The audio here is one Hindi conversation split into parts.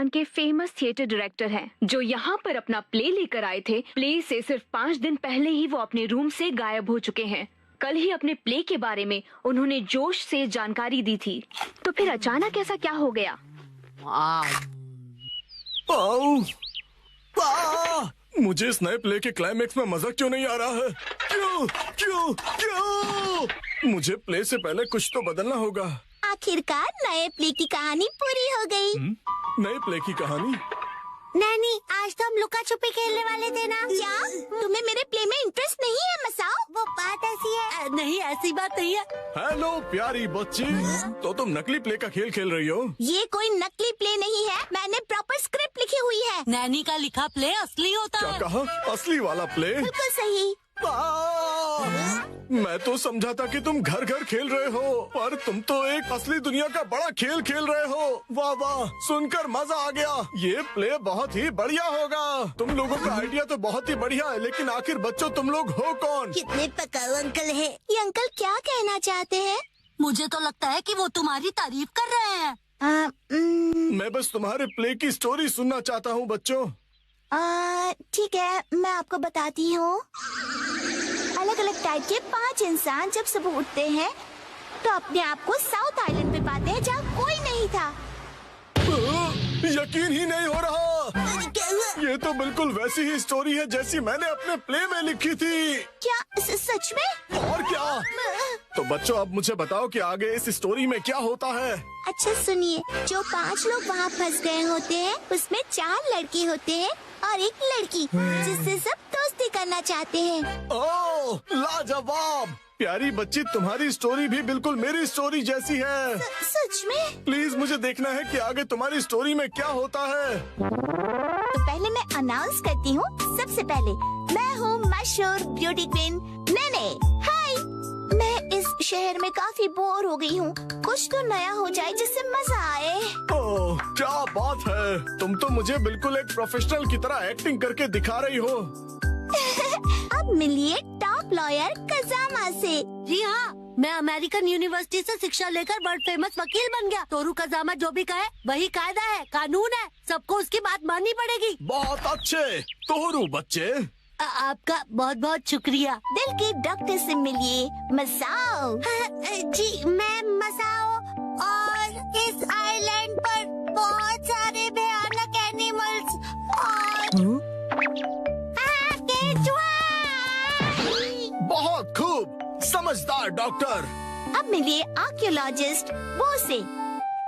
जापान के फेमस थिएटर डायरेक्टर हैं, जो यहाँ पर अपना प्ले लेकर आए थे। प्ले से सिर्फ 5 दिन पहले ही वो अपने रूम से गायब हो चुके हैं। कल ही अपने प्ले के बारे में उन्होंने जोश से जानकारी दी थी, तो फिर अचानक ऐसा क्या हो गया? मुझे इस नए प्ले के क्लाइमेक्स में मजा क्यों नहीं आ रहा है? क्यों क्यों क्यों? मुझे प्ले से पहले कुछ तो बदलना होगा। आखिरकार नए प्ले की कहानी पूरी हो गई। नए प्ले की कहानी? नैनी, आज तो हम लुका छुपी खेलने वाले थे ना? क्या तुम्हें मेरे प्ले में इंटरेस्ट नहीं है मसाओ? वो बात ऐसी है। नहीं, ऐसी बात नहीं है। हेलो प्यारी बच्ची, तो तुम नकली प्ले का खेल खेल रही हो? ये कोई नकली प्ले नहीं है, मैंने प्रॉपर स्क्रिप्ट लिखी हुई है। नैनी का लिखा प्ले असली होता क्या है। कहा? असली वाला प्ले? बिल्कुल सही। मैं तो समझा था कि तुम घर घर खेल रहे हो, पर तुम तो एक असली दुनिया का बड़ा खेल खेल रहे हो। वाह वाह, सुनकर मजा आ गया। ये प्ले बहुत ही बढ़िया होगा। तुम लोगों का आइडिया तो बहुत ही बढ़िया है, लेकिन आखिर बच्चों तुम लोग हो कौन? कितने पकाऊ अंकल है। ये अंकल क्या कहना चाहते हैं? मुझे तो लगता है कि वो तुम्हारी तारीफ कर रहे हैं। मैं बस तुम्हारे प्ले की स्टोरी सुनना चाहता हूँ बच्चों। ठीक है, मैं आपको बताती हूँ। अलग अलग टाइप के 5 इंसान जब सुबह उठते हैं तो अपने आप को साउथ आइलैंड पे पाते हैं, जहाँ कोई नहीं था। यकीन ही नहीं हो रहा। ये तो बिल्कुल वैसी ही स्टोरी है जैसी मैंने अपने प्ले में लिखी थी। क्या सच में? और क्या? तो बच्चों, अब मुझे बताओ कि आगे इस स्टोरी में क्या होता है। अच्छा सुनिए, जो 5 लोग वहाँ फंस गए होते हैं, उसमें 4 लड़के होते हैं और 1 लड़की, जिससे सब दोस्ती करना चाहते हैं। ओह, लाजवाब। प्यारी बच्ची, तुम्हारी स्टोरी भी बिल्कुल मेरी स्टोरी जैसी है। सच में? प्लीज मुझे देखना है कि आगे तुम्हारी स्टोरी में क्या होता है। तो पहले मैं अनाउंस करती हूँ। सबसे पहले, मैं हूँ मशहूर ब्यूटी क्वीन नैने। हाय, मैं इस शहर में काफी बोर हो गई हूँ। कुछ तो नया हो जाए जिससे मजा आए। ओह, क्या बात है। तुम तो मुझे बिल्कुल एक प्रोफेशनल की तरह एक्टिंग करके दिखा रही हो। अब मिलिए टॉप लॉयर कजामा से। जी हाँ, मैं अमेरिकन यूनिवर्सिटी से शिक्षा लेकर वर्ल्ड फेमस वकील बन गया। तोरू कजामा जो भी कहे वही कायदा है, कानून है। सबको उसकी बात माननी पड़ेगी। बहुत अच्छे तोरू बच्चे। आपका बहुत बहुत शुक्रिया। दिल के डॉक्टर से मिलिए मसाओ। जी, मैं मसाओ, और इस आइलैंड पर बहुत सारे भयानक एनिमल्स और बहुत खूब, समझदार डॉक्टर। अब मिलिए आर्कियोलॉजिस्ट वो से।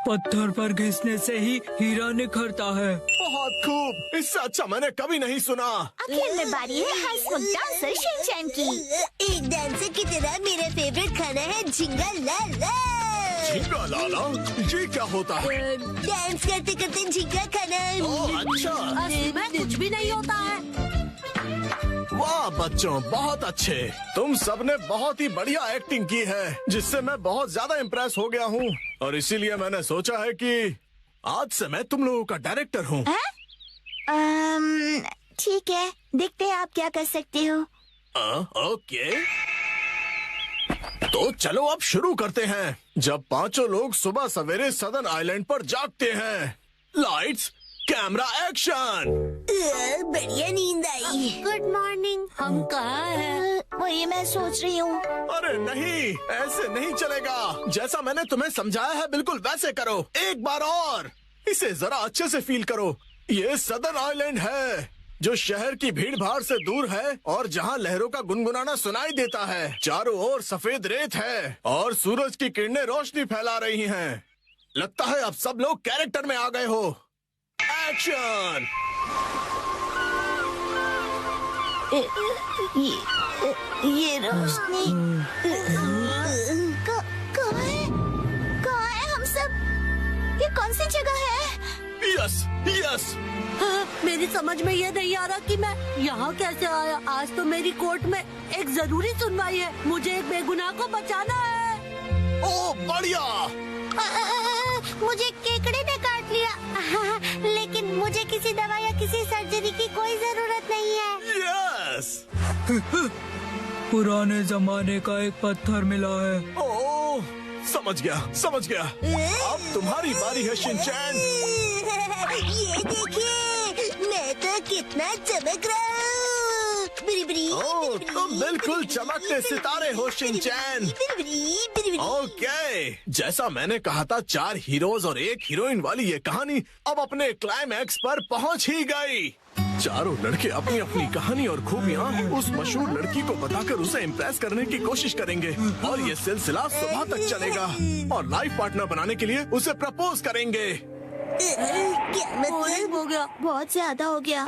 पत्थर पर घिसने से ही हीरा निखरता है। बहुत खूब, इससे अच्छा मैंने कभी नहीं सुना। आखिर में बारी है हंसमुख डांसर शिनचैन की। एक डांसर की तरह मेरा फेवरेट खाना है झिंगा लाला। झींगा लाला, ये क्या होता है? डांस करते करते झिंगा खाना। ओह, अच्छा। असली में कुछ भी नहीं होता है। वाह बच्चों, बहुत अच्छे। तुम सबने बहुत ही बढ़िया एक्टिंग की है, जिससे मैं बहुत ज्यादा इम्प्रेस हो गया हूँ। और इसीलिए मैंने सोचा है कि आज से मैं तुम लोगों का डायरेक्टर हूँ। ठीक है, देखते हैं आप क्या कर सकते हो। ओके, तो चलो अब शुरू करते हैं। जब 5 लोग सुबह सवेरे सदर्न आइलैंड पर जागते हैं। Lights, camera, action. बढ़िया नींद आई। Good morning. हम कहाँ हैं? वही मैं सोच रही हूँ। अरे नहीं, ऐसे नहीं चलेगा। जैसा मैंने तुम्हें समझाया है बिल्कुल वैसे करो। एक बार और, इसे जरा अच्छे से फील करो। ये सदर्न आइलैंड है, जो शहर की भीड़ भाड़ से दूर है और जहाँ लहरों का गुनगुनाना सुनाई देता है। चारों ओर सफेद रेत है और सूरज की किरणें रोशनी फैला रही हैं। लगता है अब सब लोग कैरेक्टर में आ गए हो। एक्शन। ये रोशनी कहाँ है हम सब? ये कौन सी जगह है? Yes yes. मेरी समझ में ये नहीं आ रहा कि मैं यहाँ कैसे आया। आज तो मेरी कोर्ट में एक जरूरी सुनवाई है। मुझे एक बेगुनाह को बचाना है। ओ बढ़िया। मुझे केकड़े ने काट लिया, लेकिन मुझे किसी दवा या किसी सर्जरी की कोई जरूरत नहीं है। यस। पुराने जमाने का एक पत्थर मिला है। ओह, समझ गया समझ गया। अब तुम्हारी बारी है शिनचैन। कितना चमक रहा हूँ। बिरी बिरी, ओह, तुम बिल्कुल चमकते सितारे हो शिनचैन। ओके, जैसा मैंने कहा था 4 हीरोज और 1 हीरोइन वाली ये कहानी अब अपने क्लाइमैक्स पर पहुंच ही गई। चारों लड़के अपनी अपनी कहानी और खूबियाँ उस मशहूर लड़की को बताकर उसे इम्प्रेस करने की कोशिश करेंगे और ये सिलसिला सुबह तक चलेगा और लाइफ पार्टनर बनाने के लिए उसे प्रपोज करेंगे। क्या मतलब? हो गया। बहुत ज्यादा हो गया।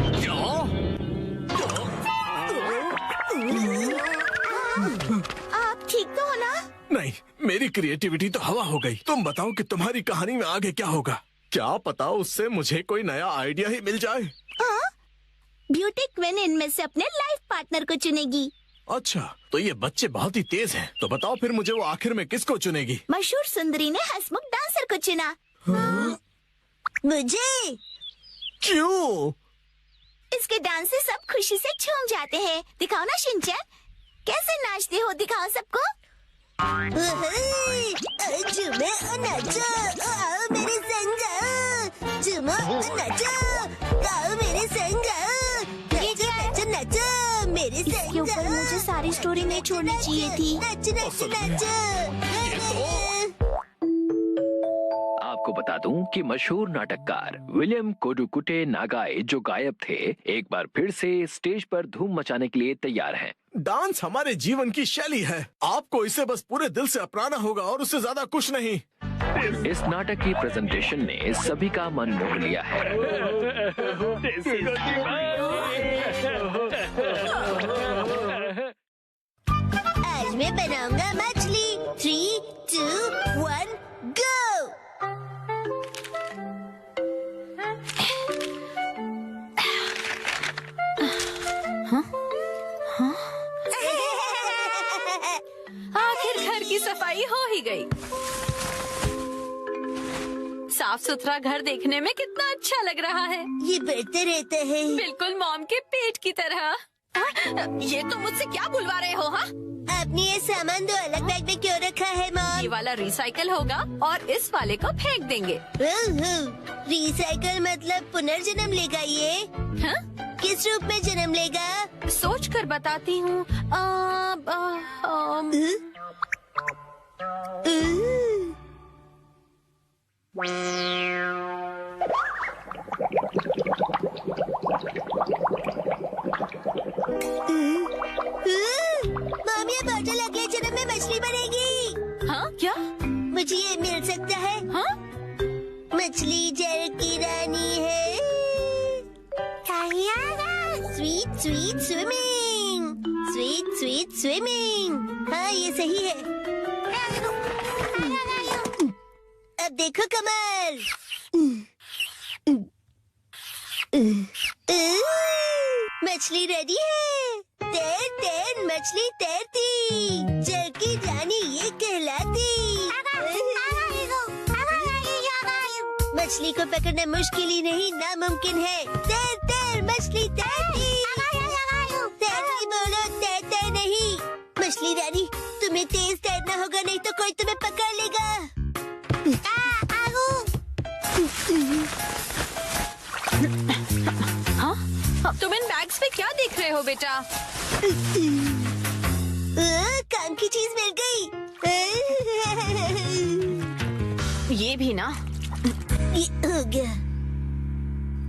आप ठीक तो हो ना? नहीं, मेरी क्रिएटिविटी तो हवा हो गई। तुम बताओ कि तुम्हारी कहानी में आगे क्या होगा? क्या पता उससे मुझे कोई नया आइडिया ही मिल जाए। ब्यूटी क्वीन इनमें से अपने लाइफ पार्टनर को चुनेगी। अच्छा, तो ये बच्चे बहुत ही तेज हैं। तो बताओ फिर मुझे वो आखिर में किसको चुनेगी? मशहूर सुंदरी ने हंसमुख डांसर को चुना। मुझे? क्यों? इसके डांस से सब खुशी से झूम जाते हैं। दिखाओ ना शिनचैन, कैसे नाचते हो, दिखाओ सबको। झूमो और नाचो, आओ मेरे संग। झूमो और नाचो, आओ मेरे संग। नाचो नाचो नाचो मेरे संग। इसके ऊपर मुझे सारी स्टोरी नहीं छोड़नी चाहिए थी। नाचो नाचो नाचो। आपको बता दूं कि मशहूर नाटककार विलियम कोडुकुटे नागाई जो गायब थे, एक बार फिर से स्टेज पर धूम मचाने के लिए तैयार हैं। डांस हमारे जीवन की शैली है। आपको इसे बस पूरे दिल से अपनाना होगा और उससे ज्यादा कुछ नहीं। इस नाटक की प्रेजेंटेशन ने सभी का मन मोह लिया है। आज मैं बनाऊंगा मछली। 3, 2, 1, गो। आखिर घर की सफाई हो ही गई। साफ सुथरा घर देखने में कितना अच्छा लग रहा है। ये बढ़ते रहता है। बिल्कुल मॉम के पेट की तरह। ये तुम मुझसे क्या बुलवा रहे हो? हाँ, आपने ये सामान 2 अलग बैग में क्यों रखा है मॉम? ये वाला रिसाइकल होगा और इस वाले को फेंक देंगे। रिसाइकल मतलब पुनर्जन्म लेगा ये? हाँ? किस रूप में जन्म लेगा? सोच कर बताती हूँ। मॉम, ये बॉटल अगले जन्म में मछली बनेगी। हाँ क्या? मुझे ये मिल सकता है? हाँ? मछली जल की रानी है। Sweet sweet swimming, sweet sweet swimming. हाँ, ये सही है। अब देखो कमल। मछली रेडी है। तैर तैर मछली तैरती, जल की रानी ये कहलाती। मछली को पकड़ना मुश्किल ही नहीं, नामुमकिन है। तैर तैर मछली तैरती। तैरती बोलो, तैरते नहीं। मछली रानी, तुम्हें तेज तैरना होगा, नहीं तो कोई तुम्हें पकड़ लेगा। हाँ? तुम इन बैग्स में क्या देख रहे हो बेटा? काम की चीज मिल गई। ये भी ना। ये हो गया।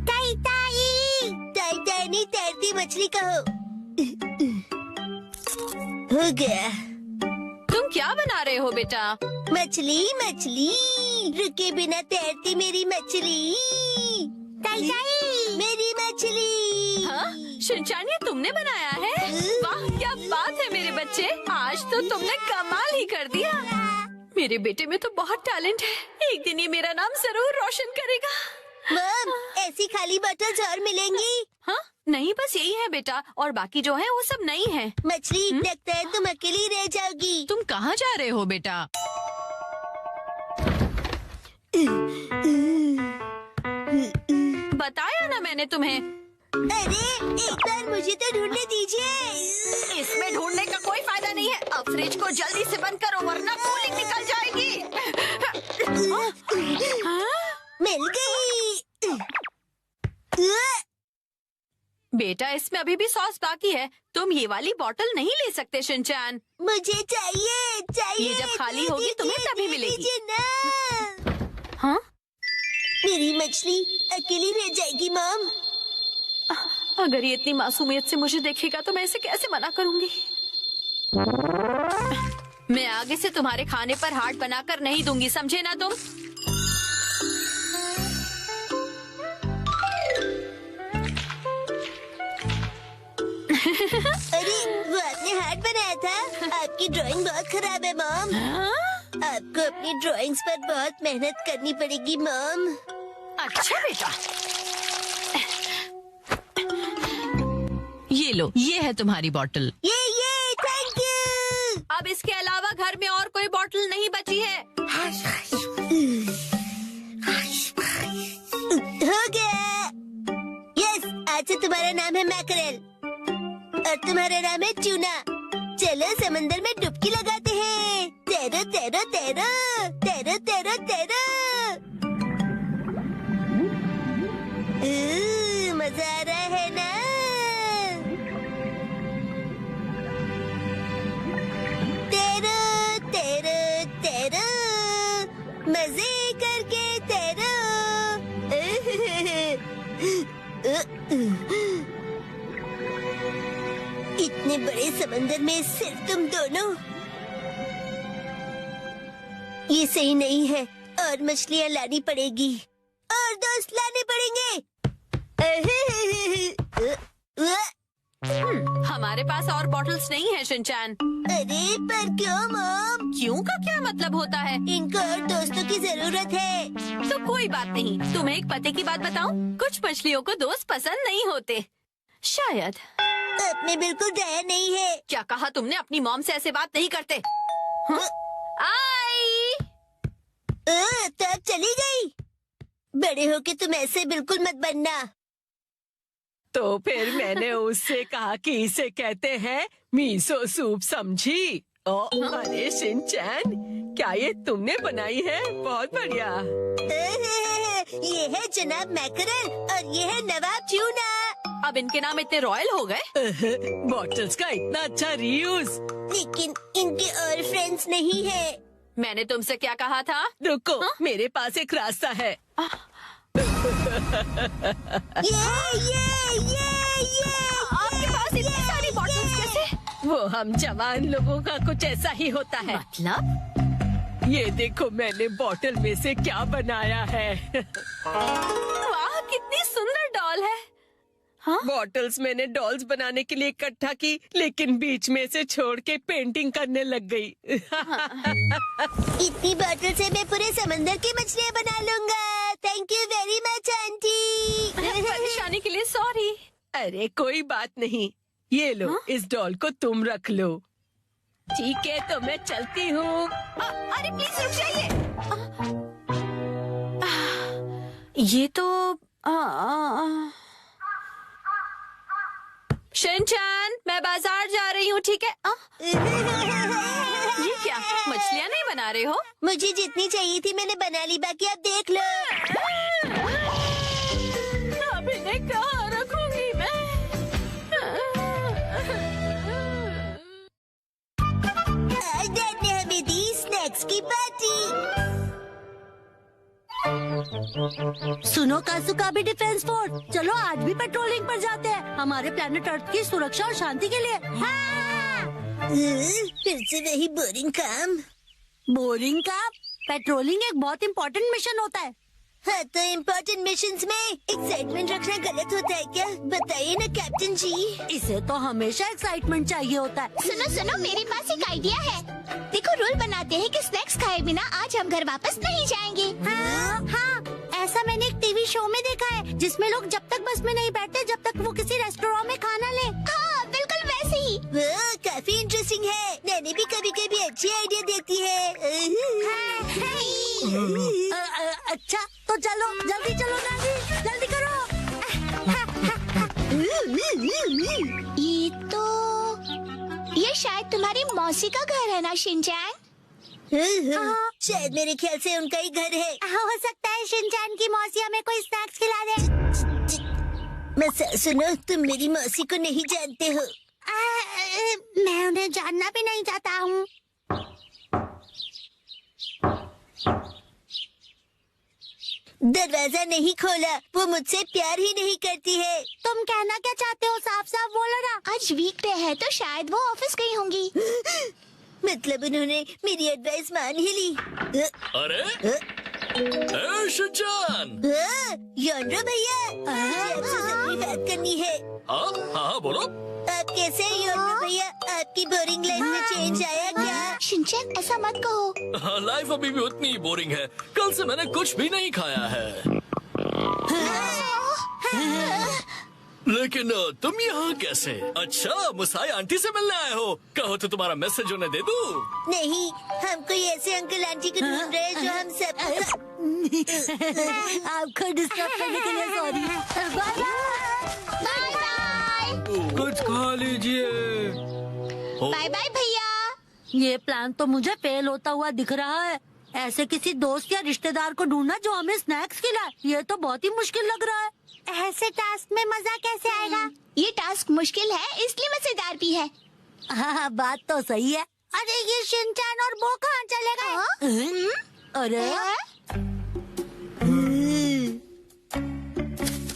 ताई ताई, ताई ताई नहीं, तैरती मछली कहो। हो गया। तुम क्या बना रहे हो बेटा? मछली मछली, रुके बिना तैरती मेरी मछली। ताई ताई, मेरी मछली। हाँ? शिनचैन, ये तुमने बनाया है? वाह, क्या बात है मेरे बच्चे, आज तो तुमने कमाल ही कर दिया। मेरे बेटे में तो बहुत टैलेंट है। एक दिन ये मेरा नाम जरूर रोशन करेगा। मॉम, ऐसी खाली बोतल्स और मिलेंगी? हाँ? नहीं, बस यही है बेटा, और बाकी जो है वो सब नहीं है। मछली, लगता है तुम अकेली रह जाओगी। तुम कहाँ जा रहे हो बेटा? बताया ना मैंने तुम्हें। अरे, एक बार मुझे तो ढूंढने दीजिए। इसमें ढूंढने का कोई फायदा नहीं है। अब फ्रिज को जल्दी से बंद करो वरना कूलिंग निकल जाएगी। मिल गई। बेटा, इसमें अभी भी सॉस बाकी है। तुम ये वाली बोतल नहीं ले सकते शिनचैन। मुझे चाहिए चाहिए। ये जब खाली होगी तुम्हें तभी मिलेगी। दीजिए ना। हाँ? मेरी मछली अकेली रह जाएगी मॉम। अगर ये इतनी मासूमियत से मुझे देखेगा तो मैं इसे कैसे मना करूंगी। मैं आगे से तुम्हारे खाने पर हार्ट बनाकर नहीं दूंगी, समझे ना तुम? अरे वो आपने हार्ट बनाया था। आपकी ड्राइंग बहुत खराब है मॉम। आपको अपनी ड्राइंग्स पर बहुत मेहनत करनी पड़ेगी मॉम। अच्छा बेटा, ये लो, ये है तुम्हारी बोतल। ये थैंक यू। अब इसके अलावा घर में और कोई बोतल नहीं बची है। हो गया। यस, आज से तुम्हारा नाम है मैकरेल और तुम्हारा नाम है ट्यूना। चलो समंदर में डुबकी लगाते हैं। तैरो तैरो तैरो तैरो तैरो तैरो। मजा आ रहा है ना? तैरो तैरो तैरो, मजे करके तैरो। इतने बड़े समंदर में सिर्फ तुम दोनों। ये सही नहीं है, और मछलियाँ लानी पड़ेगी और दोस्त लाने पड़ेंगे। हमारे पास और बॉटल्स नहीं है शिनचैन। अरे पर क्यों मॉम? क्यों का क्या मतलब होता है? इनको और दोस्तों की जरूरत है। तो कोई बात नहीं। तुम्हें एक पते की बात बताऊं? कुछ मछलियों को दोस्त पसंद नहीं होते, शायद। अब में बिल्कुल दया नहीं है। क्या कहा तुमने? अपनी मॉम से ऐसे बात नहीं करते। हाँ? आई। तो अब चली गई। बड़े होके तुम ऐसे बिल्कुल मत बनना। तो फिर मैंने उससे कहा कि इसे कहते हैं मीसो सूप, समझी? अरे शिनचैन, क्या ये तुमने बनाई है? बहुत बढ़िया। ये है जनाब मैकरेल और ये है नवाब ट्यूना। अब इनके नाम इतने रॉयल हो गए। बॉटल्स का इतना अच्छा रीयूज। लेकिन इनके और फ्रेंड्स नहीं है। मैंने तुमसे क्या कहा था? रुको, मेरे पास एक रास्ता है। आपके पास इतनी सारी बॉटल्स कैसे? वो हम जवान लोगों का कुछ ऐसा ही होता है। मतलब? ये देखो मैंने बॉटल में से क्या बनाया है। वाह, कितनी सुंदर डॉल है। हाँ? बॉटल्स मैंने डॉल्स बनाने के लिए इकट्ठा की, लेकिन बीच में से छोड़ के पेंटिंग करने लग गई। इतनी बॉटल से मैं पूरे समंदर की मछलियाँ बना लूँगा। Thank you very much aunty. परेशानी के लिए सॉरी। अरे कोई बात नहीं, ये लो। हाँ? इस डॉल को तुम रख लो। ठीक है, तो मैं चलती हूँ। अरे प्लीज रुक जाइए। ये तो शिनचैन, मैं बाजार जा रही हूँ, ठीक है? ये क्या, मछलियाँ नहीं बना रहे हो? मुझे जितनी चाहिए थी मैंने बना ली, बाकी आप देख लो। अब इन्हें कहाँ रखूंगी मैं? आज डैड ने हमें दी स्नैक्स की पार्टी। सुनो कासुका भी डिफेंस फोर्स, चलो आज भी पेट्रोलिंग पर जाते हैं, हमारे प्लेनेट अर्थ की सुरक्षा और शांति के लिए। हाँ! फिर से वही बोरिंग काम। बोरिंग काम? पेट्रोलिंग एक बहुत इम्पोर्टेंट मिशन होता है। हाँ, तो इम्पोर्टेंट मिशंस में एक्साइटमेंट रखना गलत होता है क्या? बताइए ना कैप्टन जी। इसे तो हमेशा एक्साइटमेंट चाहिए होता है। सुनो सुनो, मेरे पास एक आइडिया है। देखो, रूल बनाते हैं कि स्नैक्स खाए बिना आज हम घर वापस नहीं जाएंगे। हाँ, ऐसा मैंने एक टीवी शो में देखा है, जिसमें लोग जब तक बस में नहीं बैठते जब तक वो किसी रेस्टोरेंट में खाना ले। हाँ, बिल्कुल वैसे ही। वो काफी इंटरेस्टिंग है। नैनी भी कभी कभी अच्छी आइडिया देती है। अच्छा, तो चलो, जल्दी चलो नानी, जल्दी करो। ये शायद तुम्हारी मौसी का घर है ना शिनचैन? शायद मेरे ख्याल से उनका ही घर है। हो सकता है शिनचैन की मौसी हमें कोई स्नैक्स खिला दे। सुनो, तुम मेरी मौसी को नहीं जानते हो। मैं उन्हें जानना भी नहीं चाहता हूँ। दरवाजा नहीं खोला, वो मुझसे प्यार ही नहीं करती है। तुम कहना क्या चाहते हो? साफ साफ बोलो ना। आज वीकडे है तो शायद वो ऑफिस गई होंगी। मतलब उन्होंने मेरी एडवाइस मान ही ली। अरे शिनचैन, योनरो भैया, आपसे जरूरी बात करनी है। हाँ बोलो। आप कैसे हैं योनरो भैया? आपकी बोरिंग लाइफ में चेंज आया क्या? शिनचैन, ऐसा मत कहो। लाइफ अभी भी उतनी ही बोरिंग है। कल से मैंने कुछ भी नहीं खाया है। लेकिन तुम यहाँ कैसे? अच्छा, मुसाई आंटी से मिलने आए हो। कहो तो तुम्हारा मैसेज उन्हें दे दूँ? नहीं, हम कोई ऐसे अंकल आंटी को ढूंढ रहे हैं जो हम सब आपको डिस्टर्ब करने के लिए सॉरी। Bye bye. कुछ खा लीजिए। बाय बाय भैया। ये प्लान तो मुझे फेल होता हुआ दिख रहा है। ऐसे किसी दोस्त या रिश्तेदार को ढूंढना जो हमें स्नैक्स खिलाए, ये तो बहुत ही मुश्किल लग रहा है। ऐसे टास्क में मजा कैसे आएगा? ये टास्क मुश्किल है, इसलिए मजेदार भी है। हाँ, बात तो सही है। अरे ये शिनचैन और वो कहाँ चले गए? अरे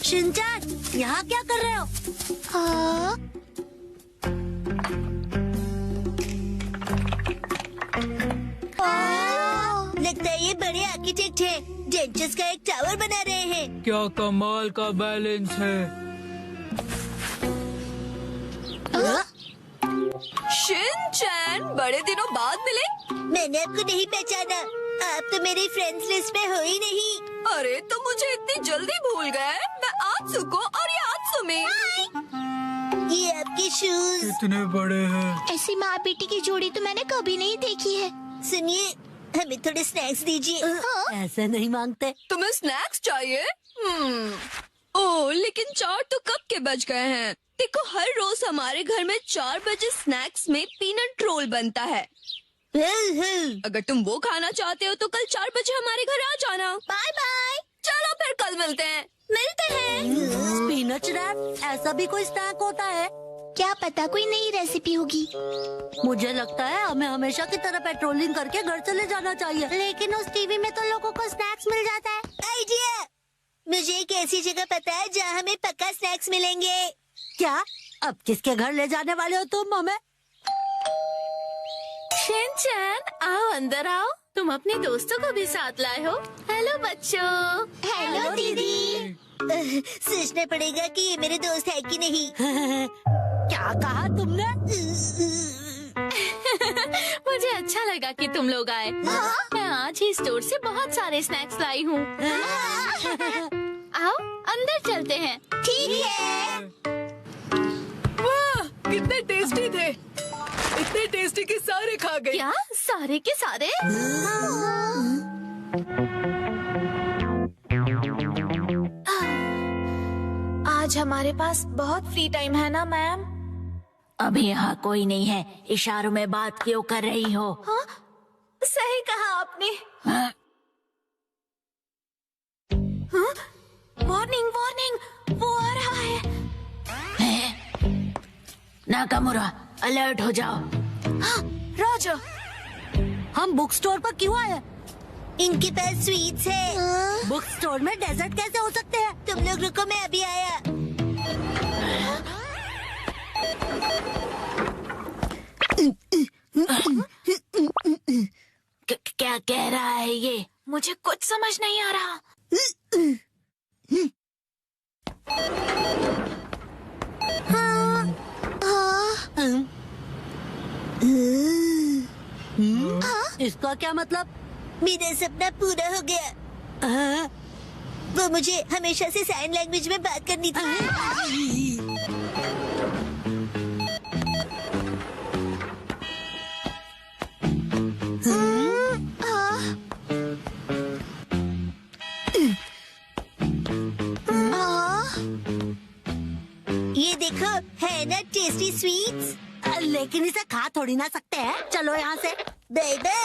शिनचैन, यहाँ क्या कर रहे हो? लगता है ये बड़े आर्किटेक्ट हैं। डेंचर्स का एक टावर बना रहे हैं। क्या कमाल का बैलेंस है। शिनचैन, बड़े दिनों बाद मिले। मैंने आपको नहीं पहचाना। आप तो मेरी फ्रेंड्स लिस्ट में हो ही नहीं। अरे तो मुझे इतनी जल्दी भूल गए। मैं आत्सुको और ये आत्सुमी। ये आपके शूज इतने बड़े हैं। ऐसी माँ बेटी की जोड़ी तो मैंने कभी नहीं देखी है। सुनिए, हमें थोड़े स्नैक्स दीजिए। ऐसे नहीं मांगते। तुम्हें स्नैक्स चाहिए? ओह, लेकिन 4 तो कब के बज गए हैं। देखो, हर रोज हमारे घर में 4 बजे स्नैक्स में पीनट रोल बनता है। अगर तुम वो खाना चाहते हो तो कल 4 बजे हमारे घर आ जाना। Bye bye. चलो फिर कल मिलते हैं। स्पिनच रैप, ऐसा भी कोई स्नैक होता है? क्या पता कोई नई रेसिपी होगी। मुझे लगता है हमें हमेशा की तरह पेट्रोलिंग करके घर चले जाना चाहिए। लेकिन उस टीवी में तो लोगों को स्नैक्स मिल जाता है। आइडिया! मुझे एक ऐसी जगह पता है जहाँ हमें पक्का स्नैक्स मिलेंगे। क्या? अब किसके घर ले जाने वाले हो तुम हमें? शिनचैन, आओ अंदर आओ। तुम अपने दोस्तों को भी साथ लाए हो। हेलो बच्चों। हेलो दीदी। सोचना पड़ेगा कि ये मेरे दोस्त है कि नहीं। क्या कहा तुमने? मुझे अच्छा लगा कि तुम लोग आए। मैं आज ही स्टोर से बहुत सारे स्नैक्स लाई हूँ। आओ अंदर चलते हैं। ठीक है। वाह, कितने टेस्टी थे। इतने टेस्टी कि सारे खा गए। क्या सारे के सारे? आज हमारे पास बहुत फ्री टाइम है ना मैम? अभी यहाँ कोई नहीं है। इशारों में बात क्यों कर रही हो? हाँ, सही कहा आपने। हाँ? वार्निंग वार्निंग, वो आ रहा है। नाकामुरा, अलर्ट हो जाओ। हाँ, राजा। हम बुक स्टोर पर क्यों आए? इनके पास स्वीट्स है। बुक स्टोर में डेजर्ट कैसे हो सकते हैं? तुम लोग रुको, मैं अभी आया। क्या कह रहा है ये? मुझे कुछ समझ नहीं आ रहा। इसका क्या मतलब? मेरा सपना पूरा हो गया। वो मुझे हमेशा से साइन लैंग्वेज में बात करनी थी। ये देखो, है ना टेस्टी स्वीट्स। लेकिन इसे खा थोड़ी ना सकते हैं। चलो यहाँ से। Bye bye.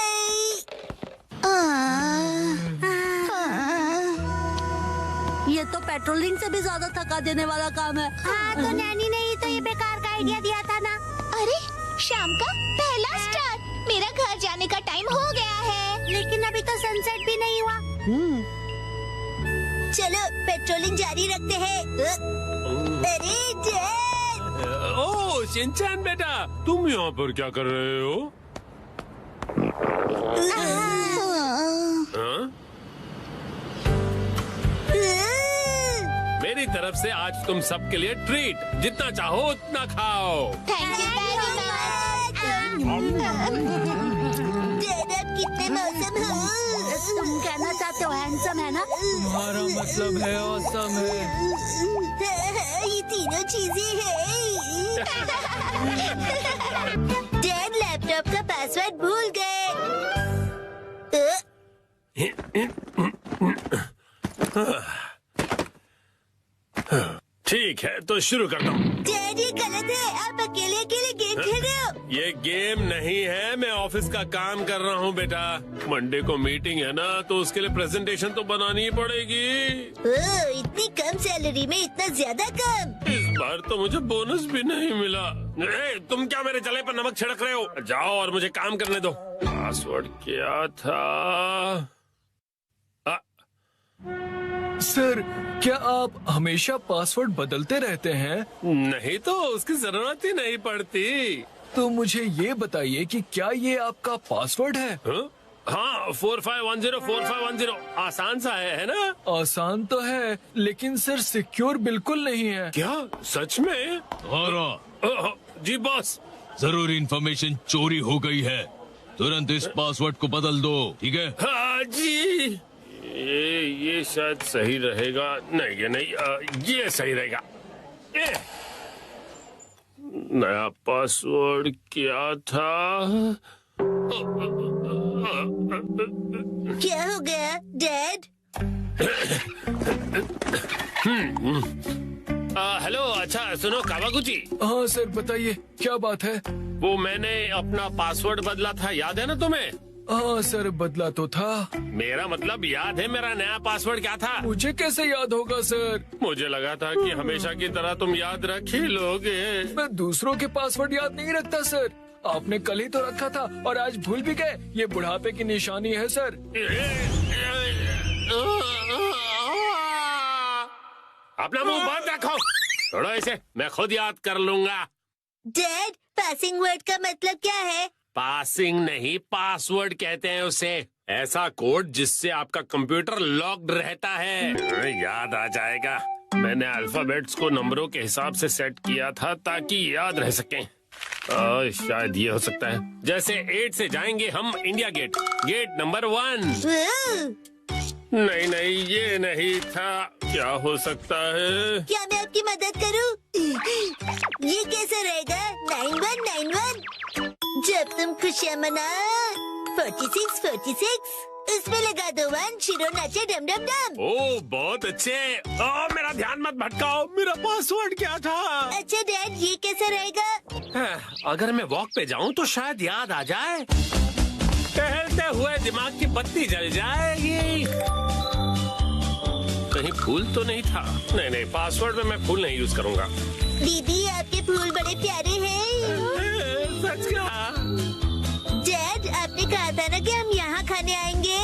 ये तो पेट्रोलिंग से भी ज्यादा थका देने वाला काम है। हाँ, तो नैनी ने ही तो ये बेकार का आइडिया दिया था ना। अरे शाम का पहला स्टार, मेरा घर जाने का टाइम हो गया है। लेकिन अभी तो सनसेट भी नहीं हुआ। चलो पेट्रोलिंग जारी रखते हैं। अरे जेड! ओह शिनचैन बेटा, तुम यहाँ पर क्या कर रहे हो? हाँ? मेरी तरफ से आज तुम सबके लिए ट्रीट, जितना चाहो उतना खाओ। Thank you very much. Z अब कितने मौसम हो? तुम कहना चाहते हो हैंडसम है ना? तुम्हारा मतलब है ऑसम है। ये तीनों चीजें हैं। डैड लैपटॉप का पासवर्ड भूल गए। ठीक है तो शुरू करता हूँ। डैड ये गलत है, आप अकेले अकेले गेम खेल रहे हो। ये गेम नहीं है, मैं ऑफिस का काम कर रहा हूँ बेटा। मंडे को मीटिंग है ना, तो उसके लिए प्रेजेंटेशन तो बनानी ही पड़ेगी। इतनी कम सैलरी में इतना ज्यादा कम। इस बार तो मुझे बोनस भी नहीं मिला। तुम क्या मेरे जले पर नमक छिड़क रहे हो? जाओ और मुझे काम करने दो। पासवर्ड क्या था? सर, क्या आप हमेशा पासवर्ड बदलते रहते हैं? नहीं तो उसकी जरूरत ही नहीं पड़ती। तो मुझे ये बताइए कि क्या ये आपका पासवर्ड है? हाँ 45104510 आसान सा है ना? आसान तो है, लेकिन सर सिक्योर बिल्कुल नहीं है। क्या सच में? जी बॉस। जरूरी इंफॉर्मेशन चोरी हो गई है, तुरंत इस पासवर्ड को बदल दो, ठीक है? हाँ जी। ये शायद सही रहेगा। नहीं ये नहीं, ये सही रहेगा। नया पासवर्ड क्या था? क्या हो गया डैड? हेलो, अच्छा सुनो कावागुची। हाँ सर बताइए, क्या बात है? वो मैंने अपना पासवर्ड बदला था, याद है ना तुम्हें? हाँ सर बदला तो था। मेरा मतलब याद है मेरा नया पासवर्ड क्या था? मुझे कैसे याद होगा सर? मुझे लगा था कि हमेशा की तरह तुम याद रख ही लोगे। मैं दूसरों के पासवर्ड याद नहीं रखता सर। आपने कल ही तो रखा था और आज भूल भी गए। ये बुढ़ापे की निशानी है सर। अपना मुंह बंद रखो। छोड़ो इसे, मैं खुद याद कर लूंगा। डैड पासिंग वर्ड का मतलब क्या है? पासिंग नहीं, पासवर्ड कहते हैं उसे। ऐसा कोड जिससे आपका कंप्यूटर लॉक्ड रहता है। याद आ जाएगा। मैंने अल्फाबेट्स को नंबरों के हिसाब से सेट किया था ताकि याद रह सकें। शायद ये हो सकता है। जैसे 8 से जाएंगे हम इंडिया गेट, गेट नंबर 1। नहीं नहीं ये नहीं था। क्या हो सकता है? क्या मैं आपकी मदद करूं? ये कैसा रहेगा? 9191। जब तुम खुशियाँ मना 46 उसमें लगा दो 1, शिरो नाचे डम डम डम। ओह बहुत अच्छे। मेरा ध्यान मत भटकाओ, मेरा पासवर्ड क्या था? अच्छा डैड ये कैसा रहेगा? अगर मैं वॉक पे जाऊं तो शायद याद आ जाए। टहलते हुए दिमाग की बत्ती जल जाएगी। कहीं फूल तो नहीं था? नहीं पासवर्ड में मैं फूल नहीं यूज करूंगा। दीदी आपके फूल बड़े प्यारे हैं। सच कहा। डैड आपने कहा था ना कि हम यहाँ खाने आएंगे।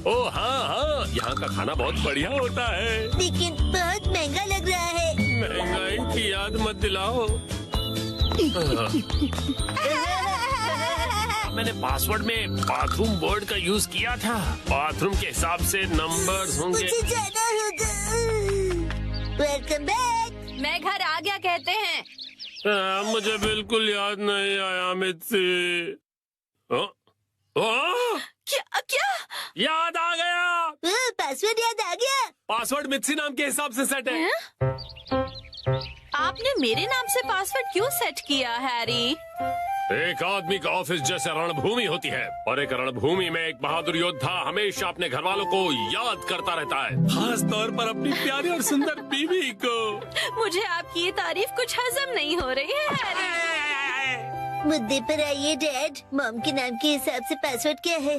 ओह हाँ, यहाँ का खाना बहुत बढ़िया होता है। लेकिन बहुत महंगा लग रहा है। महंगाई की याद मत दिलाओ। मैंने पासवर्ड में बाथरूम वर्ड का यूज किया था। बाथरूम के हिसाब से नंबर्स होंगे। मुझे जाना होगा। Welcome back. मैं घर आ गया कहते हैं। मुझे बिल्कुल याद नहीं आया मित्सी। क्या? याद आ गया। पासवर्ड याद आ गया। पासवर्ड मित्सी नाम के हिसाब से सेट है। आपने मेरे नाम से पासवर्ड क्यों सेट किया हैरी? एक आदमी का ऑफिस जैसे रणभूमि होती है और एक रणभूमि में एक बहादुर योद्धा हमेशा अपने घर वालों को याद करता रहता है, खास तौर पर अपनी प्यारी और सुंदर बीवी को। मुझे आपकी ये तारीफ कुछ हजम नहीं हो रही है हैरी। मुद्दे पर आइए डैड। मॉम के नाम के हिसाब से पासवर्ड क्या है?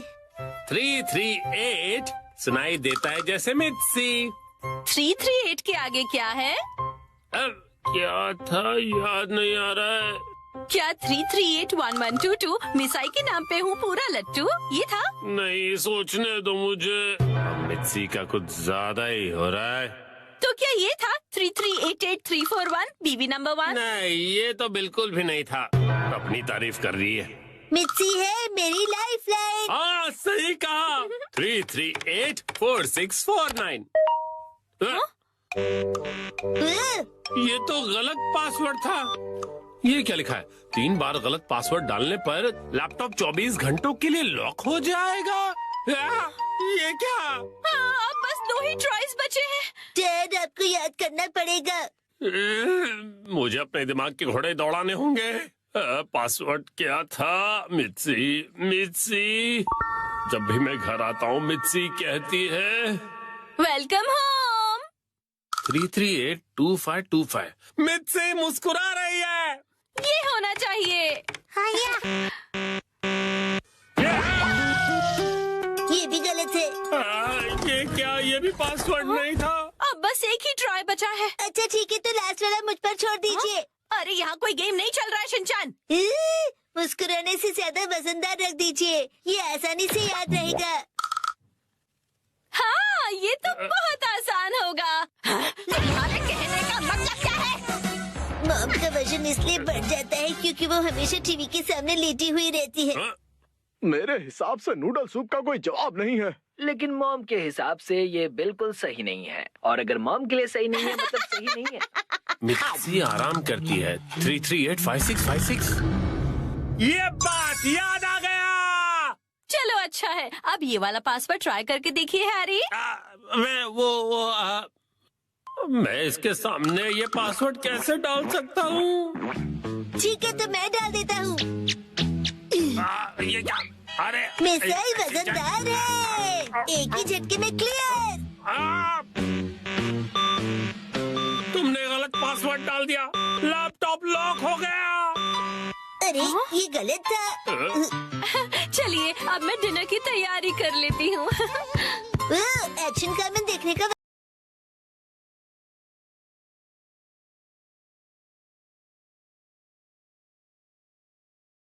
338 सुनाई देता है जैसे मित्सी। 338 के आगे क्या है? क्या था याद नहीं आ रहा है। क्या 3381122 मिसाई के नाम पे हूँ पूरा लट्टू ये था? नहीं, सोचने दो मुझे। मिर्ची का कुछ ज्यादा ही हो रहा है। तो क्या ये था 3388341 बीबी नंबर 1? नहीं, ये तो बिल्कुल भी नहीं था। अपनी तारीफ कर रही है। मिर्ची है मेरी लाइफ लाइन। हाँ, सही कहा। 3384649। ये तो गलत पासवर्ड था। ये क्या लिखा है? 3 बार गलत पासवर्ड डालने पर लैपटॉप 24 घंटों के लिए लॉक हो जाएगा। ये क्या? हाँ, अब बस 2 ही ट्राइज बचे हैं। डैड आपको याद करना पड़ेगा। मुझे अपने दिमाग के घोड़े दौड़ाने होंगे। पासवर्ड क्या था? मिर्ची। जब भी मैं घर आता हूँ मिर्ची कहती है वेलकम होम। 3382525। मिर्ची मुस्कुरा रही है। ये होना चाहिए। ये भी गलत है। ये क्या? ये भी पासवर्ड नहीं था। अब बस एक ही ट्राई बचा है। अच्छा ठीक है, तो लास्ट वाला मुझ पर छोड़ दीजिए। अरे यहाँ कोई गेम नहीं चल रहा है शिनचान। मुस्कुराने से ज्यादा वजनदार रख दीजिए, ये आसानी से याद रहेगा। हाँ, ये तो बहुत आसान होगा। तुम्हारे कहने का मतलब क्या है? मॉम का वजन इसलिए बढ़ जाता है क्योंकि वो हमेशा टीवी के सामने लेटी हुई रहती है। मेरे हिसाब से नूडल सूप का कोई जवाब नहीं है। लेकिन मॉम के हिसाब से ये बिल्कुल सही नहीं है, और अगर मॉम के लिए सही नहीं है मतलब सही नहीं है। मिर्ची आराम करती है। 3385656। ये बात याद आ गया। चलो अच्छा है, अब ये वाला पासवर्ड ट्राई करके देखिए हैरी। मैं इसके सामने ये पासवर्ड कैसे डाल सकता हूँ? ठीक है, तो मैं डाल देता हूँ। ये क्या? अरे मिसाई वजनदार है, एक ही झटके में क्लियर। तुमने गलत पासवर्ड डाल दिया। लैपटॉप लॉक हो गया। अरे ये गलत था। चलिए अब मैं डिनर की तैयारी कर लेती हूँ। एक्शन कमेंट देखने का